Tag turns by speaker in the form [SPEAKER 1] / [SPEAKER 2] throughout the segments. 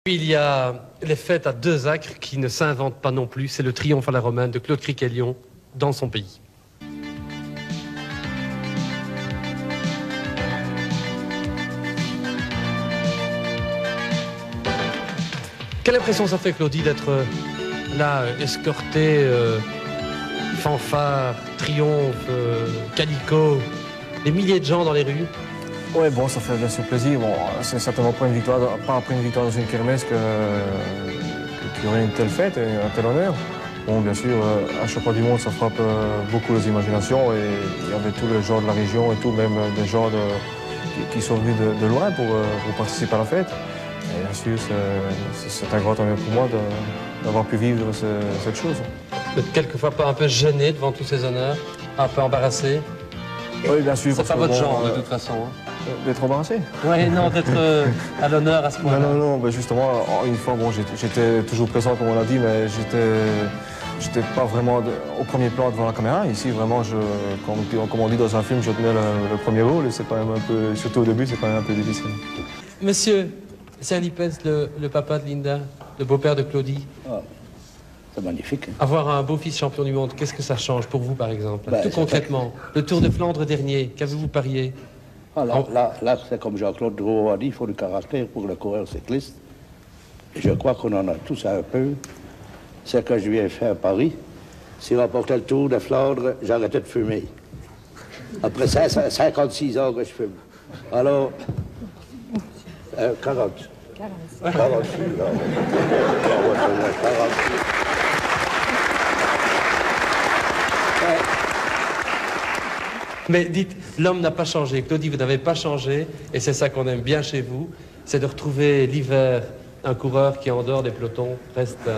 [SPEAKER 1] Il y a les fêtes à deux acres qui ne s'inventent pas non plus. C'est le triomphe à la romaine de Claude Criquelion dans son pays. Quelle impression ça fait, Claudie, d'être là, escorté, fanfare, triomphe, calicot, des milliers de gens dans les rues?
[SPEAKER 2] Oui, bon, ça fait bien sûr plaisir. Bon, c'est certainement pas après une victoire dans une kermesse qu'il y aurait une telle fête et un tel honneur. Bon, bien sûr, à Champion du Monde, ça frappe beaucoup les imaginations et il y avait tous les gens de la région et tout, même des gens qui sont venus de loin pour participer à la fête. Et bien sûr, c'est un grand honneur pour moi d'avoir pu vivre cette chose.
[SPEAKER 1] Vous êtes quelquefois pas un peu gêné devant tous ces honneurs, un peu embarrassé?
[SPEAKER 2] Oui, bien sûr.
[SPEAKER 1] C'est pas votre genre, de toute façon. Hein.
[SPEAKER 2] D'être embarrassé?
[SPEAKER 1] Oui, non, d'être à l'honneur à ce point-là.
[SPEAKER 2] Non, ben justement, une fois, bon, j'étais toujours présent, comme on l'a dit, mais j'étais pas vraiment au premier plan devant la caméra. Ici, vraiment, comme on dit dans un film, je tenais le premier rôle et c'est quand même un peu, surtout au début, c'est quand même un peu difficile.
[SPEAKER 1] Monsieur, c'est Alipès, le papa de Linda, le beau-père de Claudie.
[SPEAKER 3] Oh, c'est magnifique.
[SPEAKER 1] Avoir un beau-fils champion du monde, qu'est-ce que ça change pour vous, par exemple? Tout concrètement, le Tour de Flandre dernier, qu'avez-vous parié?
[SPEAKER 3] Ah, là c'est comme Jean-Claude Drouot a dit, il faut du caractère pour le coureur cycliste. Et je crois qu'on en a tous un peu. C'est que je viens faire Paris. Si remportait le Tour de Flandre, j'arrêtais de fumer. Après 56 ans que je fume. Alors, 40. 46 ans. 46.
[SPEAKER 1] Mais dites, l'homme n'a pas changé. Claudie, vous n'avez pas changé. Et c'est ça qu'on aime bien chez vous. C'est de retrouver l'hiver un coureur qui, en dehors des pelotons, reste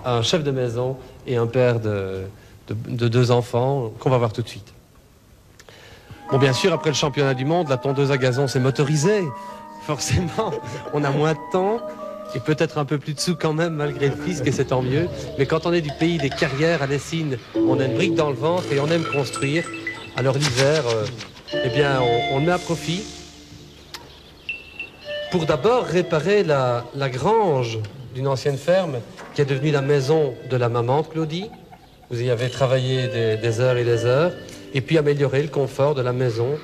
[SPEAKER 1] un chef de maison et un père de deux enfants qu'on va voir tout de suite. Bon, bien sûr, après le championnat du monde, la tondeuse à gazon s'est motorisée. Forcément, on a moins de temps et peut-être un peu plus de sous quand même, malgré le fisc, et c'est tant mieux. Mais quand on est du pays des carrières à Lessines, on a une brique dans le ventre et on aime construire. Alors l'hiver, eh bien, on le met à profit pour d'abord réparer la grange d'une ancienne ferme qui est devenue la maison de la maman de Claudie. Vous y avez travaillé des heures et des heures. Et puis améliorer le confort de la maison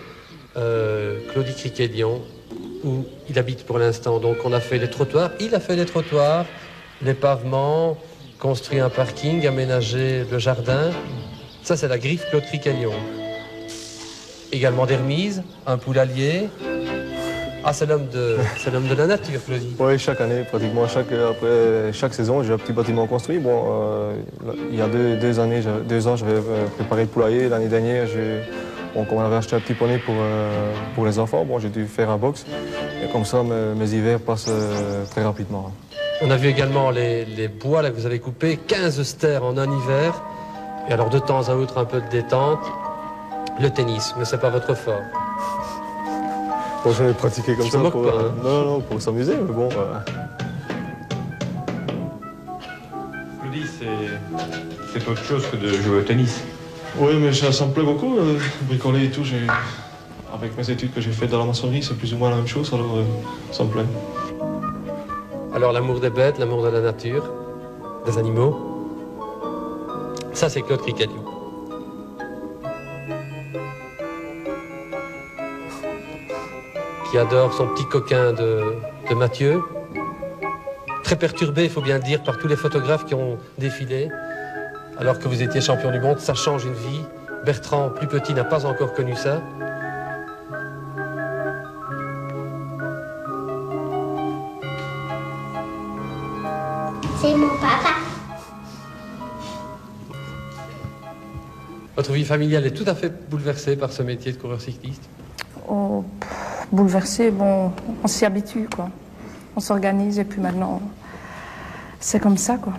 [SPEAKER 1] Claudie Criquelion, où il habite pour l'instant. Donc on a fait les trottoirs, il a fait les trottoirs, les pavements, construit un parking, aménagé le jardin. Ça, c'est la griffe Claude Criquelion. Également des remises, un poulailler. Ah, c'est l'homme de la nature, Claudie.
[SPEAKER 2] Oui, chaque année, pratiquement, après chaque saison, j'ai un petit bâtiment construit. Bon, il y a deux ans, j'avais préparé le poulailler. L'année dernière, on avait acheté un petit poney pour les enfants. Bon, j'ai dû faire un box. Et comme ça, mes hivers passent très rapidement.
[SPEAKER 1] On a vu également les bois là, que vous avez coupés, 15 stères en un hiver. Et alors, de temps à autre, un peu de détente. Le tennis, mais c'est pas votre fort.
[SPEAKER 2] Bon, j'en ai pratiqué comme ça
[SPEAKER 1] pour... Pas, hein.
[SPEAKER 2] Non, pour s'amuser, mais bon...
[SPEAKER 4] Claudie, c'est autre chose que de jouer au tennis.
[SPEAKER 2] Oui, mais ça me plaît beaucoup, bricoler et tout. Avec mes études que j'ai faites dans la maçonnerie, c'est plus ou moins la même chose, alors ça me plaît.
[SPEAKER 1] Alors l'amour des bêtes, l'amour de la nature, des animaux, ça c'est Claude Criquelion. Qui adore son petit coquin de Mathieu. Très perturbé, il faut bien le dire, par tous les photographes qui ont défilé. Alors que vous étiez champion du monde, ça change une vie. Bertrand, plus petit, n'a pas encore connu ça.
[SPEAKER 5] C'est mon papa.
[SPEAKER 1] Votre vie familiale est tout à fait bouleversée par ce métier de coureur cycliste?
[SPEAKER 6] Oh, bouleversé, bon, on s'y habitue, quoi. On s'organise et puis maintenant, c'est comme ça, quoi.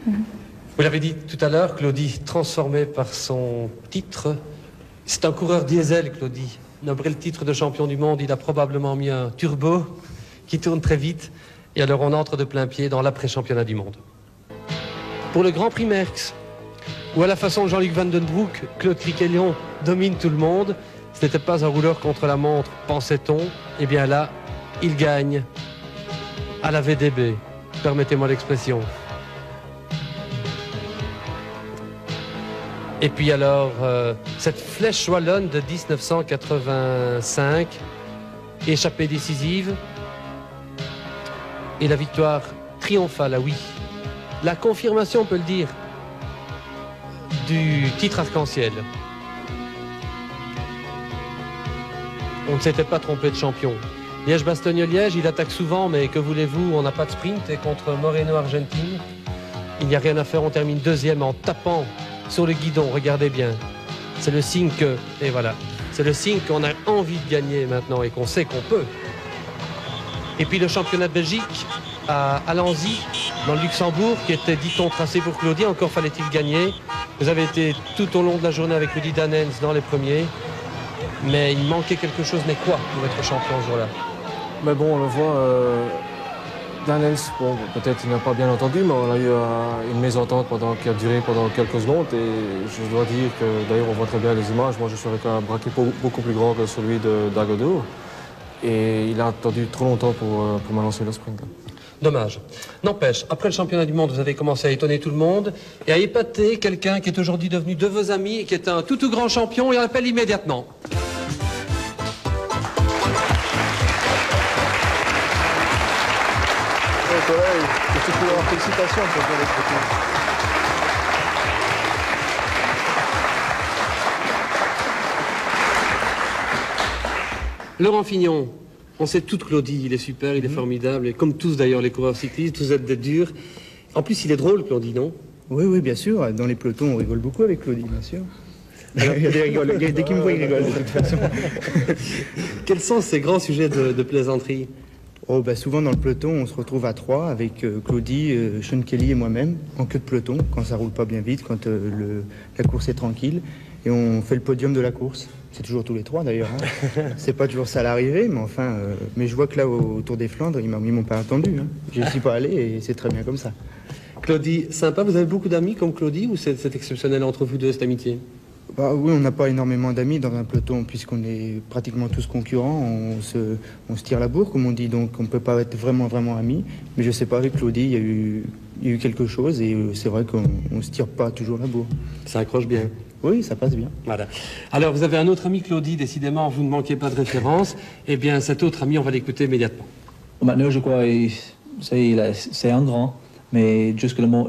[SPEAKER 1] Vous l'avez dit tout à l'heure, Claudie, transformée par son titre. C'est un coureur diesel, Claudie. Après le titre de champion du monde, il a probablement mis un turbo qui tourne très vite. Et alors on entre de plein pied dans l'après-championnat du monde. Pour le Grand Prix Merckx, où à la façon de Jean-Luc Van Den Broek, Claude Criquelion domine tout le monde, ce n'était pas un rouleur contre la montre, pensait-on. Eh bien là, il gagne. à la VDB, permettez-moi l'expression. Et puis alors, cette flèche wallonne de 1985, échappée décisive, et la victoire triomphale, ah oui, la confirmation, on peut le dire, du titre arc-en-ciel. On ne s'était pas trompé de champion. Liège-Bastogne-Liège, il attaque souvent, mais que voulez-vous, on n'a pas de sprint, et contre Moreno-Argentine, il n'y a rien à faire, on termine deuxième en tapant sur le guidon, regardez bien. C'est le signe que, et voilà, c'est le signe qu'on a envie de gagner maintenant et qu'on sait qu'on peut. Et puis le championnat de Belgique à Alanzy, dans le Luxembourg, qui était, dit-on, tracé pour Claudie, encore fallait-il gagner. Vous avez été tout au long de la journée avec Rudy Danens dans les premiers, mais il manquait quelque chose, mais quoi, pour être champion ce jour-là?
[SPEAKER 2] Mais bon, on le voit, Danens, bon, peut-être il n'a pas bien entendu, mais on a eu une mésentente qui a duré pendant quelques secondes. Et je dois dire que, d'ailleurs, on voit très bien les images. Moi, je suis avec un braquet beaucoup plus grand que celui d'Agadour. Et il a attendu trop longtemps pour m'annoncer le sprint.
[SPEAKER 1] Dommage. N'empêche, après le championnat du monde, vous avez commencé à étonner tout le monde et à épater quelqu'un qui est aujourd'hui devenu de vos amis et qui est un tout grand champion, et on l'appelle immédiatement.
[SPEAKER 2] Félicitations pour les photos.
[SPEAKER 1] Laurent Fignon, on sait tout de Claudie, il est super, il est formidable, et comme tous d'ailleurs les coureurs cyclistes, vous êtes des durs. En plus, il est drôle, Claudie, non?
[SPEAKER 7] Oui, bien sûr. Dans les pelotons, on rigole beaucoup avec Claudie, bien sûr. Dès qu'il me voit, il rigole, de toute façon.
[SPEAKER 1] Quels sont ces grands sujets de plaisanterie?
[SPEAKER 7] Oh, souvent dans le peloton, on se retrouve à trois avec Claudie, Sean Kelly et moi-même, en queue de peloton, quand ça roule pas bien vite, quand la course est tranquille, et on fait le podium de la course. C'est toujours tous les trois d'ailleurs. Hein. C'est pas toujours ça à l'arrivée, mais enfin, mais je vois que là au Tour des Flandres, ils m'ont pas attendu. Hein. Je suis pas allé et c'est très bien comme ça.
[SPEAKER 1] Claudie, sympa, vous avez beaucoup d'amis comme Claudie, ou c'est exceptionnel entre vous deux, cette amitié?
[SPEAKER 7] Oui, on n'a pas énormément d'amis dans un peloton puisqu'on est pratiquement tous concurrents. On se tire la bourre, comme on dit, donc on ne peut pas être vraiment amis. Mais je sais pas, avec Claudie, il y a eu quelque chose et c'est vrai qu'on ne se tire pas toujours la bourre.
[SPEAKER 1] Ça accroche bien.
[SPEAKER 7] Oui, ça passe bien.
[SPEAKER 1] Voilà. Alors, vous avez un autre ami, Claudie, décidément, vous ne manquez pas de référence. Eh bien, cet autre ami, on va l'écouter immédiatement.
[SPEAKER 8] Maintenant, je crois c'est un grand. Mais jusqu'à le moment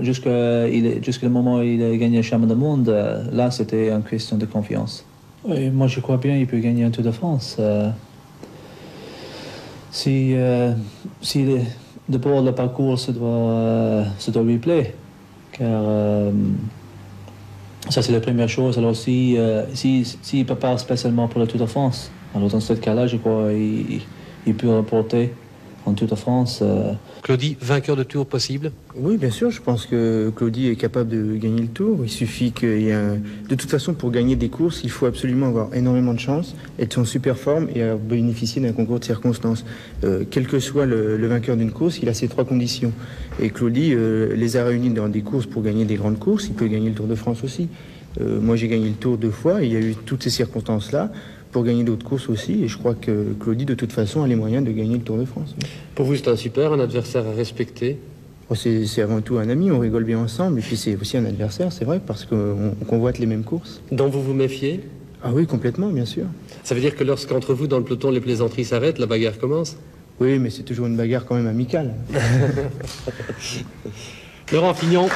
[SPEAKER 8] où il a gagné le championnat du monde, là, c'était une question de confiance. Et moi, je crois bien qu'il peut gagner un Tour de France. D'abord, le parcours, ça doit lui plaire. Car ça, c'est la première chose. Alors, s'il ne peut pas spécialement pour le Tour de France, alors dans ce cas-là, je crois qu'il peut remporter en Tour de France.
[SPEAKER 1] Claudie, vainqueur de Tour possible?
[SPEAKER 7] Oui, bien sûr, je pense que Claudie est capable de gagner le Tour. Il suffit qu'il y ait De toute façon, pour gagner des courses, il faut absolument avoir énormément de chance, être en super forme et bénéficier d'un concours de circonstances. Quel que soit le vainqueur d'une course, il a ces trois conditions. Et Claudie les a réunies dans des courses pour gagner des grandes courses. Il peut gagner le Tour de France aussi. Moi, j'ai gagné le Tour 2 fois et il y a eu toutes ces circonstances-là pour gagner d'autres courses aussi. Et je crois que Claudie, de toute façon, a les moyens de gagner le Tour de France.
[SPEAKER 1] Pour vous, c'est un adversaire à respecter?
[SPEAKER 7] C'est avant tout un ami, on rigole bien ensemble. Et puis c'est aussi un adversaire, c'est vrai, parce qu'on convoite les mêmes courses.
[SPEAKER 1] Dont vous vous méfiez?
[SPEAKER 7] Ah oui, complètement, bien sûr.
[SPEAKER 1] Ça veut dire que lorsqu'entre vous, dans le peloton, les plaisanteries s'arrêtent, la bagarre commence?
[SPEAKER 7] Oui, mais c'est toujours une bagarre quand même amicale.
[SPEAKER 1] Laurent Fignon.